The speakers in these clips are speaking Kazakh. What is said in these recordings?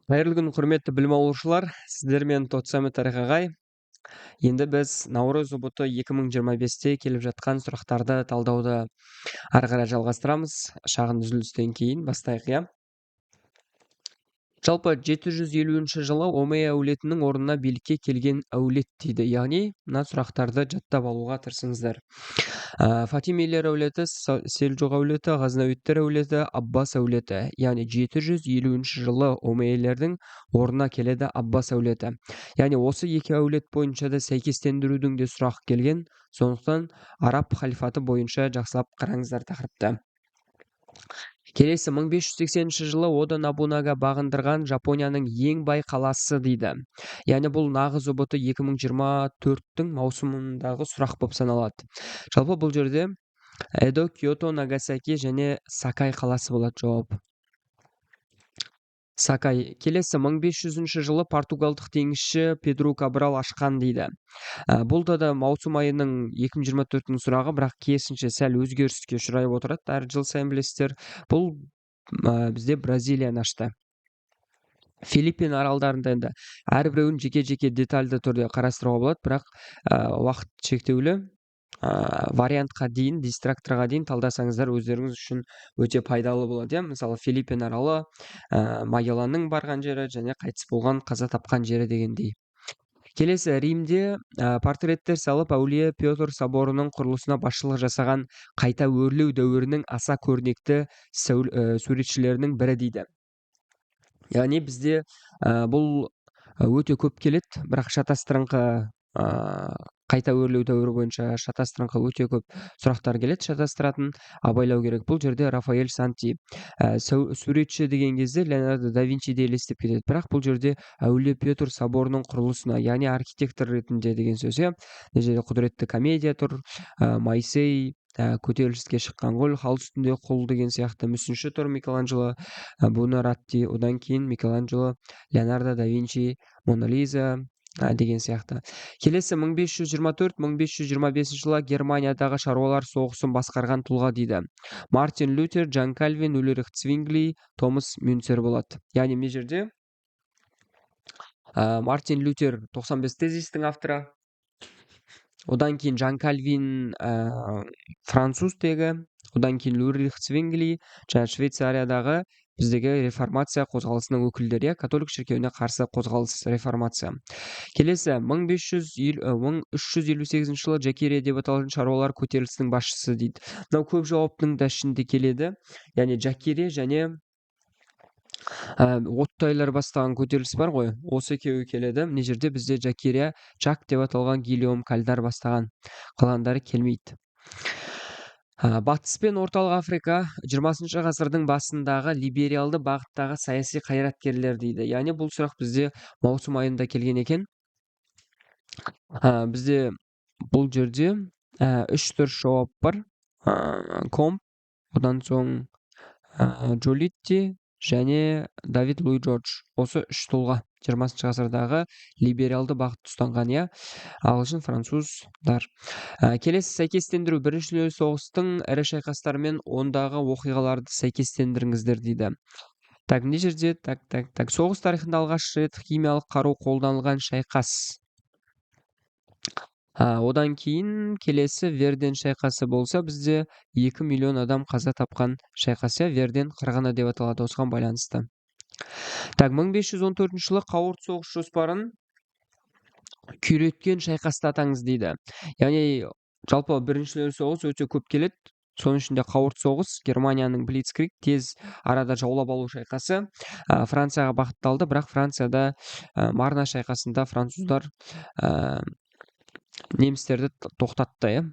Қайырлы күн, құрметті білім алушылар. Сіздермен Тотсамет ағай. Енді біз Наурыз ұбыты 2025-те келіп жатқан сұрақтарды талдауды ары қарай жалғастырамыз. Шағын үзілістен кейін бастайық, иә. Жалпы 750 жылы Омей әулетінің орнына билікке келген әулет дейді. Яғни, мына сұрақтарды жаттап алуға тырысыңыздар. Фатимилер әулеті, Селжұқ әулеті, Ғазнауиттер әулеті, Аббас әулеті. Яғни 750 жылы Омейлердің орнына келеді Аббас әулеті. Яғни осы екі әулет бойынша да сәйкестендірудің де сұрақ келген. Сондықтан араб халифаты бойынша жақсылап қараңыздар тақырыпты. Келесі 1580 жылы Ода Набунага бағындырған Жапонияның ең бай қаласы дейді. Яғни бұл нағыз ұбыты 2024-тің маусымындағы сұрақ болып саналады. Жалпы бұл жерде Эдо, Киото, Нагасаки және Сакай қаласы болады жауап. Сакай. Келесі 1500 жылы португалдық теңізші Педру Кабрал ашқан дейді. Бұл да маусым айының 2024-тің сұрағы, бірақ керісінше сәл өзгеріске ұшырай отырады. Әр жыл сайын білесіздер. Бұл бізде Бразилияны ашты. Филиппин аралдарында енді әрбіреуін жеке-жеке детальды түрде қарастыруға болады, бірақ уақыт шектеулі. Вариантқа дейін, дистракторға дейін талдасаңыздар өздеріңіз үшін өте пайдалы болады. Мысалы, Филиппин аралы, Магелланның барған жері және қайтыс болған, қаза тапқан жері дегендей. Келесі Римде портреттер салып, әулие Петр соборының құрылысына басшылық жасаған қайта өрлеу дәуірінің аса көрнекті суретшілерінің бірі дейді. Яғни бізде бұл өте көп келеді, бірақ шатастырыңқы қайта өрлеу дәуірі бойынша шатастырыңқы өте көп сұрақтар келеді. Шатастыратын абайлау керек. Бұл жерде Рафаэль Санти суретші деген кезде Леонардо да Винчиді елестеп кетеді. Бірақ бұл жерде әулие Петр соборының құрылысына, яғни архитектор ретінде деген сөз. Мына жерде құдіретті комедия тұр, Майсей, көтеріліске шыққан қол, хал үстінде құл деген сияқты. Мүсінші тұр Микеланджело, Буонаротти, одан кейін Микеланджело, Леонардо да Винчи, Мона Лиза деген сияқты. Келесі 1524-1525 жылы Германиядағы шаруалар соғысын басқарған тұлға дейді. Мартин Лютер, Жан Кальвин, Ульрих Цвингли, Томас Мюнцер болады. Яғни мен жерде Мартин Лютер 95 тезистің авторы. Одан кейін Жан Кальвин француз тегі, одан кейін Ульрих Цвингли, және Швейцариядағы біздегі реформация қозғалысының өкілдері, католик шіркеуіне қарсы қозғалыс реформация. Келесі 1358 жылы Жакирия деп аталған шаруалар көтерілісінің басшысы дейді. Мынау көп жауаптың да ішінде келеді. Яғни Жакирия және Оттайлар бастаған көтеріліс бар ғой, осы екеуі келеді. Мына жерде бізде Жакирия, Жак деп аталған Гильом Кальдар бастаған, қалғандары келмейді. Батыс пен орталық Африка 20 ғасырдың басындағы либералды бағыттағы саяси қайраткерлер дейді. Яғни бұл сұрақ бізде маусым айында келген екен. Бізде бұл жерде 3-4 жауап бар. Комп, одан соң Джолитти және Давид Луи Джордж. Осы 3 тұлға 20 ғасырдағы либералды бағытты ұстанған, ағылшын, француздар. Келесі сәйкестендіру. Бірінші дүниежүзілік соғыстың ірі шайқастары мен ондағы оқиғаларды сәйкестендіріңіздер дейді. Мына жерде соғыс тарихында алғаш рет химиялық қару қолданылған шайқас. Одан кейін келесі Верден шайқасы болса, бізде 2 миллион адам қаза тапқан шайқасы, Верден қырғыны деп аталады осыған байланысты. 1514 жылы қауырт соғыс жоспарын күйреткен шайқасты атаңыз дейді. Яғни жалпы бірінші дүниежүзілік соғыс өте көп келеді. Соның ішінде қауырт соғыс, Германияның Блицкриг, тез арада жаулап алу шайқасы Францияға бағытталды, бірақ Францияда Марна шайқасында француздар немістерді тоқтатты.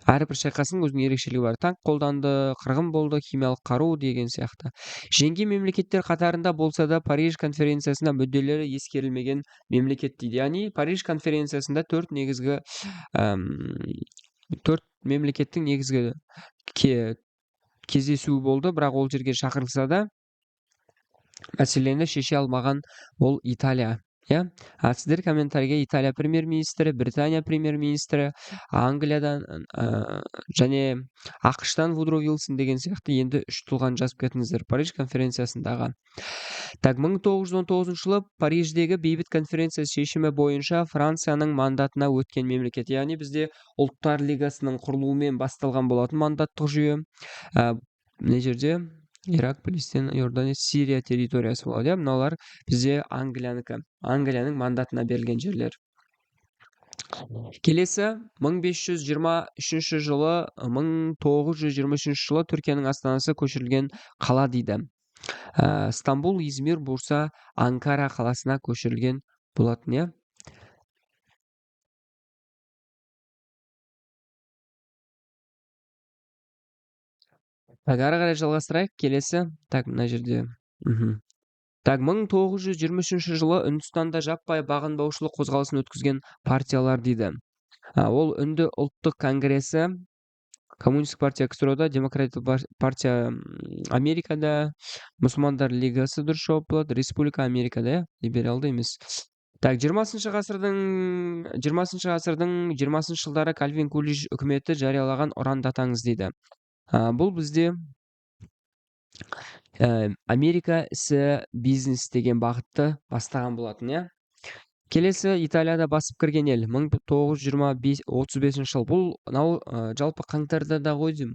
Әрбір шайқасының өзінің ерекшелігі бар. Танк қолданды, қырғын болды, химиялық қару деген сияқты. Жеңген мемлекеттер қатарында болса да Париж конференциясында мүдделері ескерілмеген мемлекет дейді. Яғни Париж конференциясында 4 мемлекеттің негізгі кездесуі болды, бірақ ол жерге шақырылса да мәселені шеше алмаған ол Италия. Сіздер комментарийге Италия премьер-министрі, Британия премьер-министрі, Англиядан және ақш-тан Вудро Вилсон деген сияқты енді 3 тұлғаны жазып кетіңіздер Париж конференциясындағы. Так, 1919 жылы Париждегі бейбіт конференция шешімі бойынша Францияның мандатына өткен мемлекет. Яғни бізде Ұлттар Лигасының құрылуымен басталған болатын мандаттық жүйе. Мына жерде Ирак, Палестина, Иордания, Сирия территориясы болады. Мыналар бізде Англияның мандатына берілген жерлер. Келесі 1523 жылы 1923 жылы Түркияның астанасы көшірілген қала дейді. Стамбул, Измир, Бурса, Анкара қаласына көшірілген болатын, иә. Так, ары қарай жалғастырайық. Келесі. Так, мына жерде. Так, 1923 жылы Үндістанда жаппай бағынбаушылық қозғалысын өткізген партиялар дейді. Ол Үнді ұлттық конгресі, Коммунистік партия КСРОда, Демократиялық партия Америкада, Мұсылмандар лигасы дұрыс жауап болады, Республика Америкада, либералды емес. Так, 20 ғасырдың 20 жылдары Кальвин Кулич үкіметі жариялаған ұрандатаңыз дейді. Бұл бізде Америка ісі бизнес деген бағытты бастаған болатын, иә. Келесі Италияда басып кірген ел 1935 жыл. Бұл жалпы қаңтарда да ғой деймін.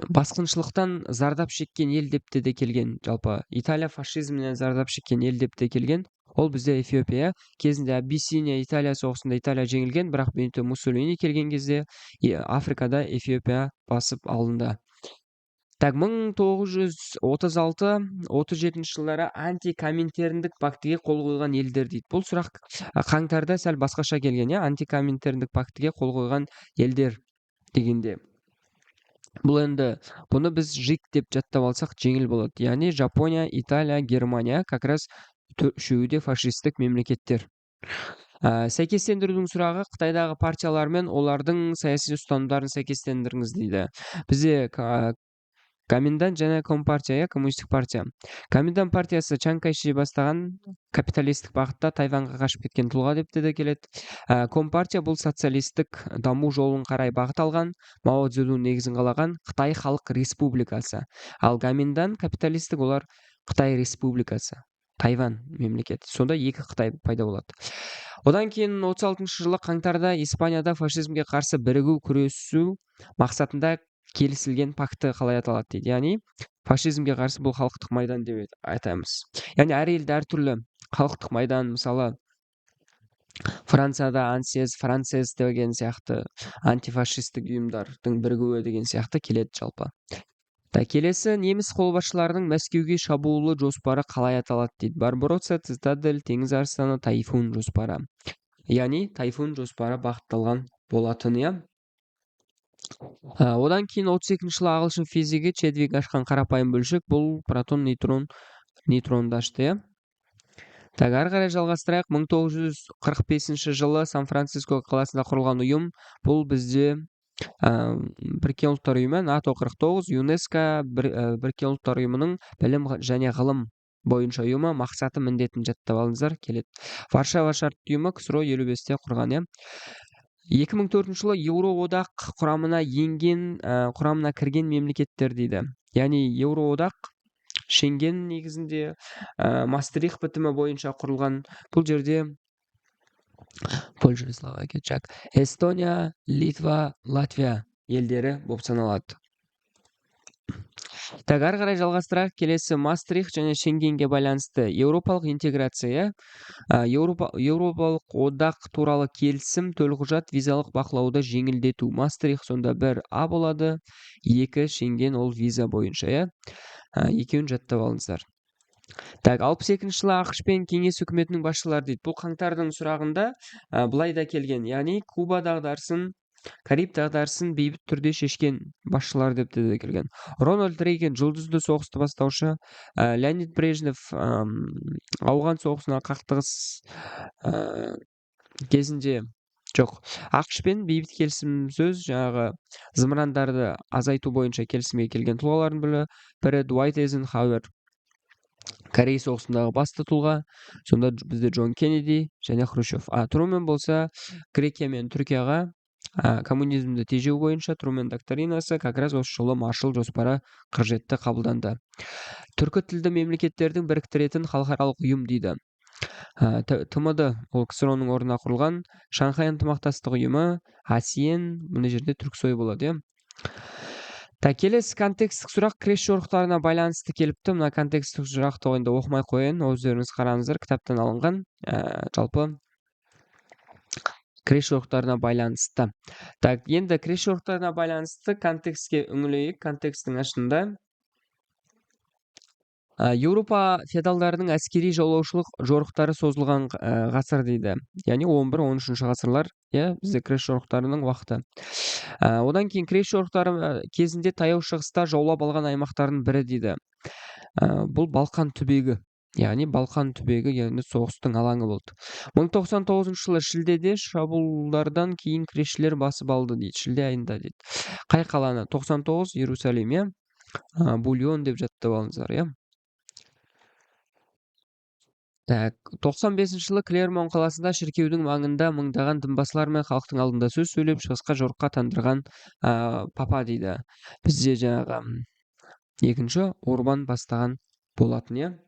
Басқыншылықтан зардап шеккен ел деп те келген. Жалпы Италия фашизмінен зардап шеккен ел деп те келген. Ол бізде Эфиопия. Кезінде Абиссиния Италия соғысында Италия жеңілген, бірақ Бенито Муссолини келген кезде Африкада Эфиопия басып алынды. Так, 1936-37 жылдары антикоминтерндік пактіге қол қойған елдер дейді. Бұл сұрақ қаңтарда сәл басқаша келген, иә, антикоминтерндік пактіге қол қойған елдер дегенде. Бұл енді, бұны біз ЖИК деп жаттап алсақ жеңіл болады. Яғни Жапония, Италия, Германия как раз үшеуі фашистік мемлекеттер. Сәйкестендірудің сұрағы Қытайдағы партиялар мен олардың саяси ұстанымдарын сәйкестендіріңіз дейді. Бізде Коминдан және Компартия, коммунистік партия. Коминдан партиясы Чан Кайши бастаған капиталистік бағытта Тайванға қашып кеткен тұлға деп те келеді. Компартия бұл социалистік даму жолын қарай бағыт алған, Мао Цзэдун негізін қалаған Қытай Халық Республикасы. Ал Коминдан капиталистік, олар Қытай Республикасы, Тайван мемлекеті. Сонда екі Қытай пайда болады. Одан кейін 36 жылы қаңтарда Испанияда фашизмге қарсы бірігу күресу мақсатында келісілген пакты қалай аталады дейді. Яғни фашизмге қарсы бұл халықтық майдан деп айтамыз. Яғни әр елде әртүрлі халықтық майдан, мысалы Францияда Францез деген сияқты антифашистік ұйымдардың бірігуі деген сияқты келеді жалпы. Келесі неміс қолбасшыларының Мәскеуге шабуылы жоспары қалай аталады дейді. Барбаросса, Цитадель, Теңіз арыстаны, Тайфун жоспары. Яғни Тайфун жоспары бағытталған болатын, иә. Одан кейін 32 жылы ағылшын физигі Чедвик ашқан қарапайым бөлшек, бұл протон, нейтронды ашты, иә. Так, ары қарай жалғастырайық. 1945 жылы Сан-Франциско қаласында құрылған ұйым, бұл бізде Біріккен ұлттар ұйымы, НАТО 49, ЮНЕСКО Біріккен ұлттар ұйымының білім және ғылым бойынша ұйымы, мақсаты міндетін жаттап алыңыздар, келеді. Варшава шарт ұйымы КСРО 55-те құрған, иә. 2004 жылы Еуроодақ құрамына кірген мемлекеттер дейді. Яғни Еуроодақ Шенген негізінде Мастрихт бітімі бойынша құрылған. Бұл жерде Польша, Словакия, Чак, Эстония, Литва, Латвия елдері болып саналады. Так, ары қарай жалғастырайық. Келесі Мастрихт және Шенгенге байланысты еуропалық интеграция, еуропалық одақ туралы келісім, төлқұжат, визалық бақылауды жеңілдету. Мастрихт сонда 1А болады, 2 Шенген ол виза бойынша, иә. Екеуін жаттап алыңыздар. Так, 62 жылы ақш пен кеңес үкіметінің басшылары дейді. Бұл қаңтардың сұрағында былай да келген. Яғни Куба дағдарысын, Кариб дағдарысын бейбіт түрде шешкен басшылар деп те келген. Рональд Рейган жұлдызды соғысты бастаушы, Леонид Брежнев ауған соғысына қақтығыс кезінде ақш пен бейбіт келісім сөз, жаңағы зымырандарды азайту бойынша келісімге келген тұлғалардың бірі Дуайт Эйзенхауэр, Корей соғысындағы басты тұлға. Сонда бізде Джон Кеннеди және Хрущев. Трумен болса Грекия мен Түркияға коммунизмді тежеу бойынша Трумен доктринасы как раз осы жылы Маршалл жоспары қажетті қабылданды. Түркі тілді мемлекеттердің біріктіретін халықаралық ұйым дейді. ТМД ол КСРО-ның орнына құрылған Шанхай ынтымақтастық ұйымы, АСЕАН, мына жерде Түрксой болады, келесі контексттік сұрақ крес жорықтарына байланысты келіпті. Мына контексттік сұрақты енді оқымай қояйын, өздеріңіз қараңыздар, кітаптан алынған. Жалпы крес жорықтарына байланысты. Енді крес жорықтарына байланысты контекстке үңілейік. Контексттің ашында Еуропа феодалдарының әскери жолаушылық жорықтары созылған ғасыр дейді. Яғни 11-13 ғасырлар, бізде крес жорықтарының уақыты. Одан кейін крес жорықтары кезінде таяу шығыста жаулап алған аймақтардың бірі дейді. Бұл Балқан түбегі. Яғни Балқан түбегі, яғни соғыстың алаңы болды. 1099 жылы шілдеде шабуылдардан кейін кресшілер басып алды дейді. Шілде айында дейді. Қай қаланы? 99 Иерусалим, Бульон деп жаттап алыңыздар, 95 жылы Клермон қаласында шіркеудің маңында мыңдаған дінбасылар мен халықтың алдында сөз сөйлеп шығысқа жорыққа тандырған папа дейді. Бізде жаңағы екінші Орбан бастаған болатын,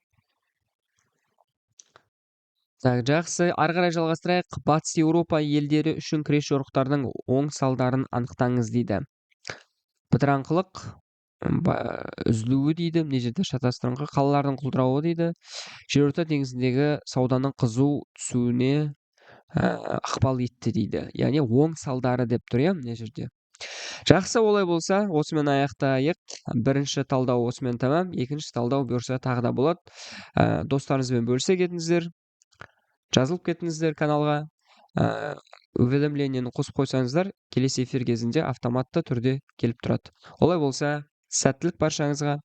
Жақсы, ары қарай жалғастырайық. Батыс Еуропа елдері үшін крес жорықтардың оң салдарын анықтаңыз дейді. Бытыраңқылық, үзілуі дейді, мына жерде шатастырыңқы, қалалардың құлдырауы дейді. Жерорта теңізіндегі сауданың қызу түсуіне ықпал етті дейді. Яғни оң салдары деп тұр, мына жерде. Жақсы, олай болса, осымен аяқтайық. Бірінші талдау осымен тамам, екінші талдау бұйырса тағы да болады. Достарыңызбен бөлісе кетіңіздер, жазылып кетіңіздер каналға. Уведомлениені қосып қойсаңыздар, келесі эфир кезінде автоматты түрде келіп тұрады. Олай болса, сәттілік баршаңызға.